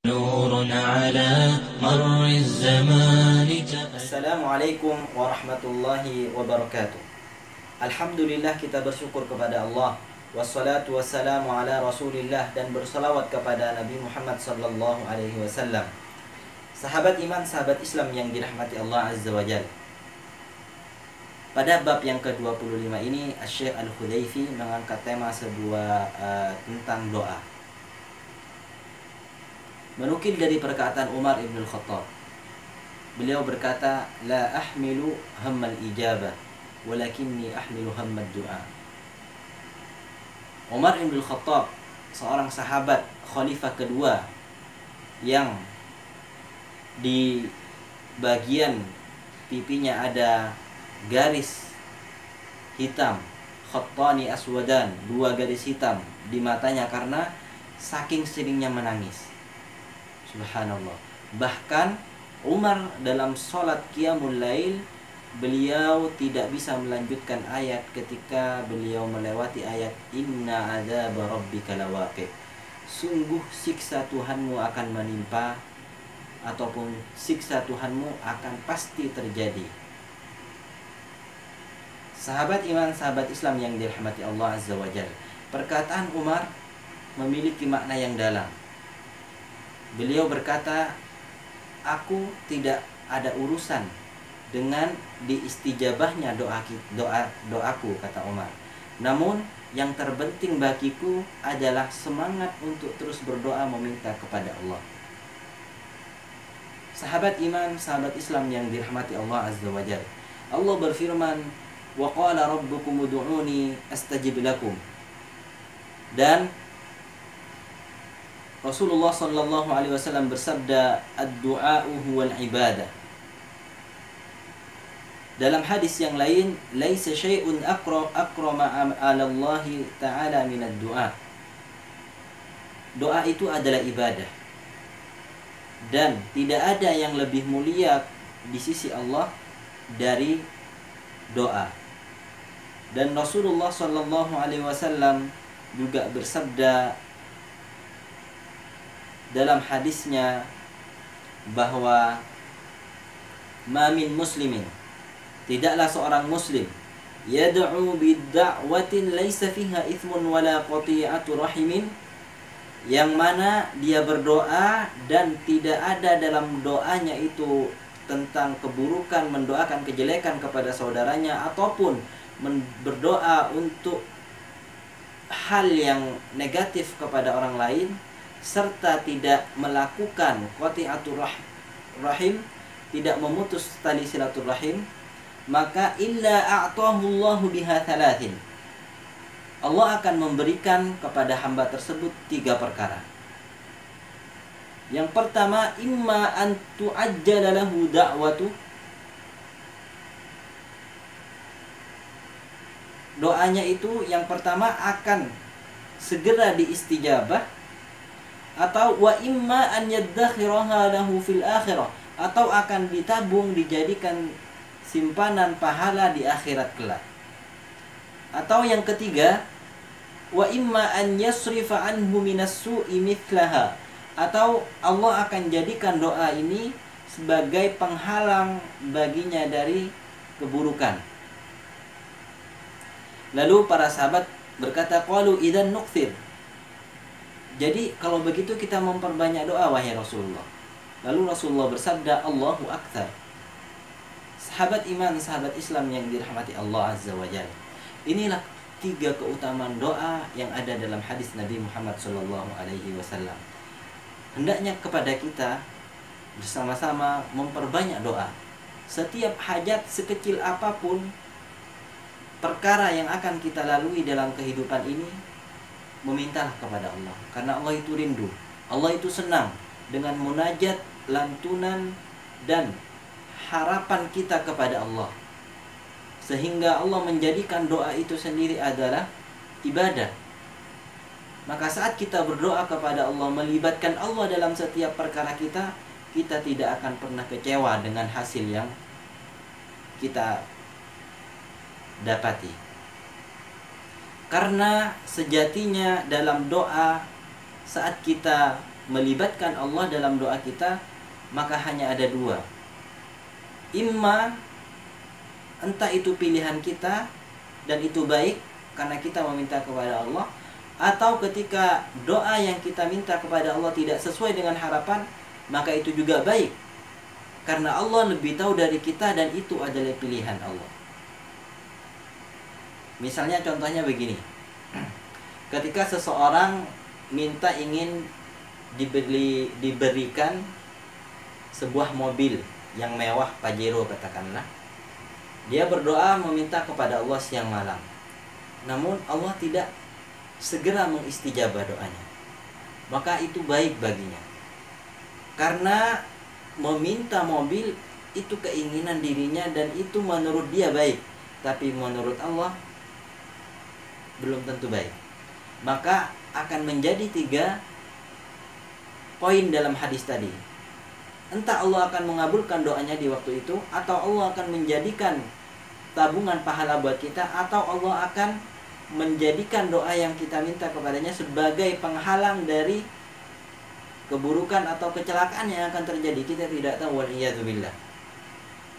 نور على مر الزمان. Assalamualaikum warahmatullahi wabarakatuh. Alhamdulillah, kita bersyukur kepada Allah. Wassalatu wassalamu ala rasulillah, dan bersalawat kepada Nabi Muhammad sallallahu alaihi wasallam. Sahabat iman, sahabat Islam yang dirahmati Allah Azza wa Jalla. Pada bab yang ke-25 ini, Syekh Al-Hudayfi mengangkat tema tentang doa. Menukil dari perkataan Umar ibn al-Khattab, beliau berkata, La ahmilu hammal ijabah, walakinni ahmilu hammad du'a. Umar ibn al-Khattab, seorang sahabat khalifah kedua, yang di bagian pipinya ada garis hitam, khattani aswadan, dua garis hitam di matanya karena saking seringnya menangis. Subhanallah. Bahkan Umar dalam sholat qiyamul lail, beliau tidak bisa melanjutkan ayat ketika beliau melewati ayat Inna adzaba rabbika lawaqi'. Sungguh siksa Tuhanmu akan menimpa, ataupun siksa Tuhanmu akan pasti terjadi. Sahabat iman, sahabat Islam yang dirahmati Allah Azza wa Jalla, perkataan Umar memiliki makna yang dalam. Beliau berkata, aku tidak ada urusan dengan diistijabahnya doaku, kata Umar. Namun yang terpenting bagiku adalah semangat untuk terus berdoa meminta kepada Allah. Sahabat iman, sahabat Islam yang dirahmati Allah Azza wa Jalla, Allah berfirman, wa qala rabbukum ud'uni astajib lakum. Dan Rasulullah sallallahu alaihi wasallam bersabda, ad-du'a'u huwal ibadah. Dalam hadis yang lain, laisa syai'un akrama 'ala Allah ta'ala min ad-du'a. Doa itu adalah ibadah, dan tidak ada yang lebih mulia di sisi Allah dari doa. Dan Rasulullah sallallahu alaihi wasallam juga bersabda dalam hadisnya bahwa mamin muslimin, tidaklah seorang muslim, yad'u bid'awatin laisa fiha ithmun wala qati'atu rahimin, yang mana dia berdoa dan tidak ada dalam doanya itu tentang keburukan, mendoakan kejelekan kepada saudaranya, ataupun berdoa untuk hal yang negatif kepada orang lain, serta tidak melakukan qati'atur rahim, tidak memutus tali silaturahim, maka illa a'tahu Allahu biha thalathin, Allah akan memberikan kepada hamba tersebut 3 perkara. Yang pertama, imma an tu'ajjala lahu da'watu, doanya itu yang pertama akan segera diistijabah, atau wa imma an yaddakhiraha lahu fil akhirah, atau akan ditabung, dijadikan simpanan pahala di akhirat kelak. Atau yang ketiga, wa imma an yasrifa anhu minas su'i mithlaha, atau Allah akan jadikan doa ini sebagai penghalang baginya dari keburukan. Lalu para sahabat berkata, qalu idzan nuqthir. Jadi kalau begitu kita memperbanyak doa, wahai Rasulullah. Lalu Rasulullah bersabda, Allahu akbar. Sahabat iman, sahabat Islam yang dirahmati Allah Azza wa Jalla, inilah 3 keutamaan doa yang ada dalam hadis Nabi Muhammad sallallahu alaihi wasallam. Hendaknya kepada kita bersama-sama memperbanyak doa. Setiap hajat sekecil apapun perkara yang akan kita lalui dalam kehidupan ini, memintalah kepada Allah, karena Allah itu rindu, Allah itu senang dengan munajat, lantunan, dan harapan kita kepada Allah, sehingga Allah menjadikan doa itu sendiri adalah ibadah. Maka saat kita berdoa kepada Allah, melibatkan Allah dalam setiap perkara kita, kita tidak akan pernah kecewa dengan hasil yang kita dapati. Karena sejatinya dalam doa, saat kita melibatkan Allah dalam doa kita, maka hanya ada dua. Imma entah itu pilihan kita dan itu baik karena kita meminta kepada Allah, atau ketika doa yang kita minta kepada Allah tidak sesuai dengan harapan, maka itu juga baik karena Allah lebih tahu dari kita dan itu adalah pilihan Allah. Misalnya contohnya begini. Ketika seseorang minta ingin diberikan sebuah mobil yang mewah, Pajero katakanlah. Dia berdoa meminta kepada Allah siang malam. Namun Allah tidak segera mengistijabah doanya. Maka itu baik baginya. Karena meminta mobil itu keinginan dirinya dan itu menurut dia baik. Tapi menurut Allah belum tentu baik. Maka akan menjadi 3 poin dalam hadis tadi. Entah Allah akan mengabulkan doanya di waktu itu, atau Allah akan menjadikan tabungan pahala buat kita, atau Allah akan menjadikan doa yang kita minta kepadanya sebagai penghalang dari keburukan atau kecelakaan yang akan terjadi. Kita tidak tahu, waliyadzubillah.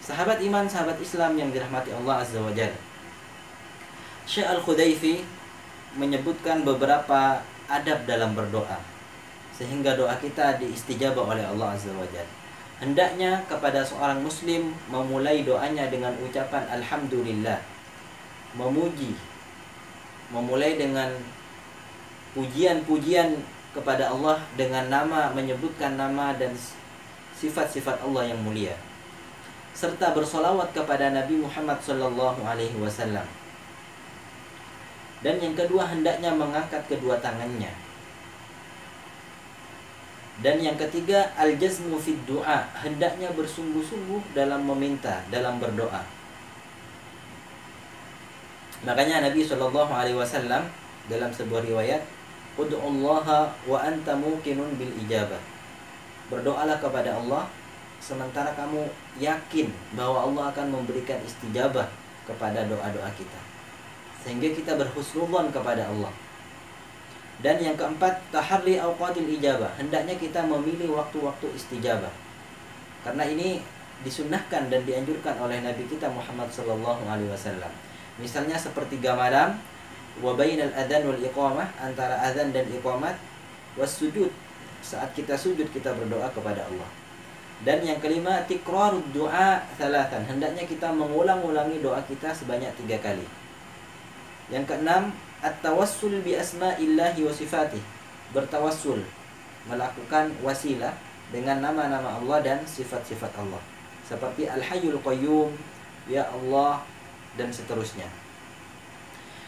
Sahabat iman, sahabat Islam yang dirahmati Allah Azza wa Jalla, Syekh Al-Khudaifi menyebutkan beberapa adab dalam berdoa sehingga doa kita diistijabah oleh Allah Azza wa Jalla. Hendaknya kepada seorang muslim memulai doanya dengan ucapan alhamdulillah, memuji, memulai dengan pujian-pujian kepada Allah dengan nama, menyebutkan nama dan sifat-sifat Allah yang mulia, serta bersolawat kepada Nabi Muhammad SAW. Dan yang kedua, hendaknya mengangkat kedua tangannya. Dan yang ketiga, al-jazmu fid du'a, hendaknya bersungguh-sungguh dalam meminta, dalam berdoa. Makanya Nabi SAW dalam sebuah riwayat, ud'ullaha wa anta muqinun bil ijabah, berdoalah kepada Allah sementara kamu yakin bahwa Allah akan memberikan istijabah kepada doa-doa kita, sehingga kita berhusnudzon kepada Allah. Dan yang keempat, taharri awqatil ijabah, hendaknya kita memilih waktu-waktu istijabah, karena ini disunnahkan dan dianjurkan oleh Nabi kita Muhammad SAW. Misalnya sepertiga malam, wa bainal adzan wal iqamah, antara azan dan iqamat, was sujud, saat kita sujud kita berdoa kepada Allah. Dan yang kelima, tikrarud du'a thalathan, hendaknya kita mengulang-ulangi doa kita sebanyak 3 kali. Yang keenam, at-tawassul bi asma'illahi wa sifatih, bertawassul, melakukan wasilah dengan nama-nama Allah dan sifat-sifat Allah, seperti Al-Hayyul Qayyum, ya Allah, dan seterusnya.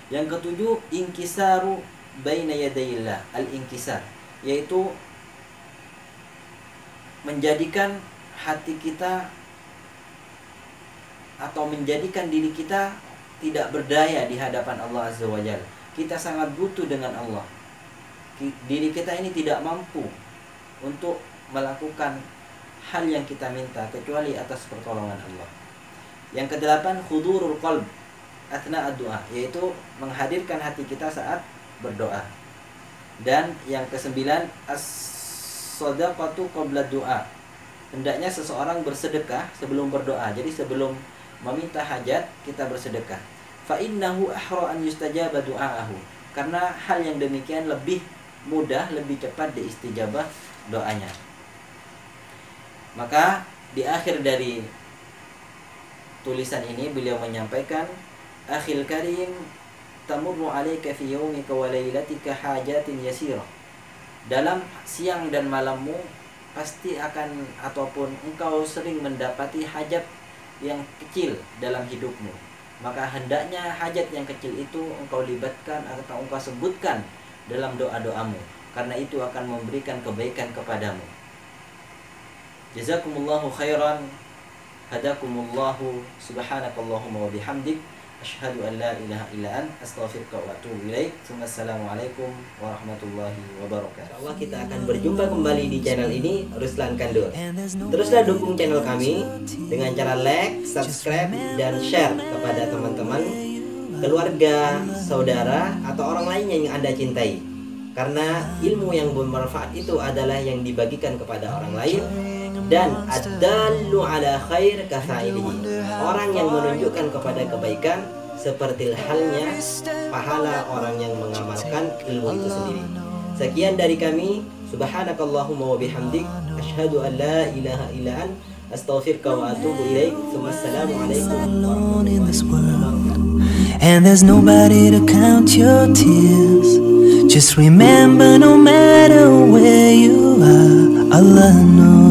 Yang ketujuh, inkisaru baina yadayillah, al-inkisar, yaitu menjadikan hati kita atau menjadikan diri kita tidak berdaya di hadapan Allah Azza wa Jalla. Kita sangat butuh dengan Allah. Diri kita ini tidak mampu untuk melakukan hal yang kita minta kecuali atas pertolongan Allah. Yang kedelapan, hudurul qalb athna ad-du'a, yaitu menghadirkan hati kita saat berdoa. Dan yang kesembilan, as-shadaqatu qabla du'a, hendaknya seseorang bersedekah sebelum berdoa. Jadi sebelum meminta hajat kita bersedekah. Fa innahu ahra an yustajaba du'aahu, karena hal yang demikian lebih mudah, lebih cepat diistijabah doanya. Maka di akhir dari tulisan ini beliau menyampaikan, akhil karim, tamurru alaika fi yawmika wa lailatika hajatin yasirah, dalam siang dan malammu pasti akan ataupun engkau sering mendapati hajat yang kecil dalam hidupmu. Maka hendaknya hajat yang kecil itu engkau libatkan atau engkau sebutkan dalam doa-doamu, karena itu akan memberikan kebaikan kepadamu. Jazakumullahu khairan, hadakumullahu, subhanakallahumma wa bihamdik, asyhadu an la ilaha illa anta, astaghfiruka wa atubu ilaik. Assalamualaikum warahmatullahi wabarakatuh. Allah, kita akan berjumpa kembali di channel ini, Ruslan Kandur. Teruslah dukung channel kami dengan cara like, subscribe, dan share kepada teman-teman, keluarga, saudara, atau orang lainnya yang Anda cintai. Karena ilmu yang bermanfaat itu adalah yang dibagikan kepada orang lain. Dan ad-dallu ala khair kafa'ilihi, orang yang menunjukkan kepada kebaikan seperti halnya pahala orang yang mengamalkan ilmu itu sendiri. Sekian dari kami. Subhanakallahumma wa bihamdik, asyhadu an la ilaha illa ant, astaghfiruka wa atubu ilaik. Assalamu alaikum warahmatullahi wabarakatuh. And there's nobody to count your tears. Just remember, no matter where you are, Allah knows.